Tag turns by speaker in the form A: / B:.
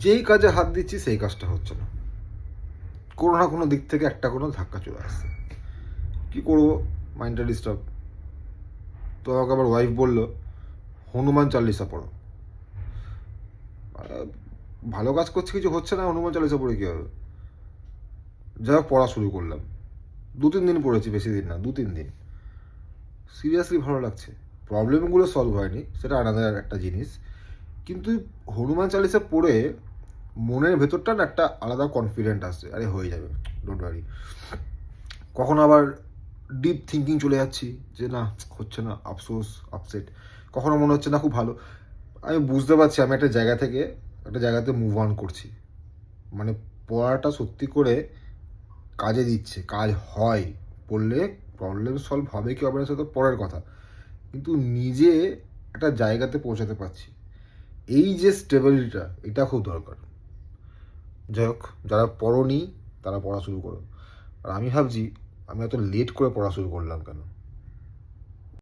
A: যেই কাজে হাত দিচ্ছি সেই কাজটা হচ্ছে না, কোনো না কোনো দিক থেকে একটা কোনো ধাক্কা চলে আসছে। কী করবো, মাইন্ডটা ডিস্টার্ব। তো আমাকে আমার ওয়াইফ বললো হনুমান চালিসা পড়ো। ভালো কাজ করছে, কিছু হচ্ছে না, হনুমান চালিসা পড়ে কী হবে? যাই হোক, পড়া শুরু করলাম। 2-3 দিন পড়েছি, বেশি দিন না, 2-3 দিন। সিরিয়াসলি ভালো লাগছে। প্রবলেমগুলো সলভ হয়নি, সেটা আলাদা একটা জিনিস, কিন্তু হনুমান চালিসা পড়ে মনের ভেতরটা না একটা আলাদা কনফিডেন্ট আসছে, আরে হয়ে যাবে, ডোন্ট ওয়ারি। কখনো আবার ডিপ থিঙ্কিং চলে যাচ্ছি যে না হচ্ছে না, আফসোস, আপসেট। কখনো মনে হচ্ছে না খুব ভালো। আমি বুঝতে পারছি আমি একটা জায়গা থেকে একটা জায়গাতে মুভ অন করছি, মানে পড়াটা সত্যি করে কাজে দিচ্ছে, কাজ হয়। পড়লে প্রবলেম সলভ হবে কি হবে না সেটা তো পরের কথা, কিন্তু নিজে একটা জায়গাতে পৌঁছাতে পারছি, এই যে স্টেবিলিটিটা, এটা খুব দরকার। যাই হোক, যারা পড়োনি তারা পড়া শুরু করো। আর আমি ভাবছি আমি এত লেট করে পড়া শুরু করলাম কেন।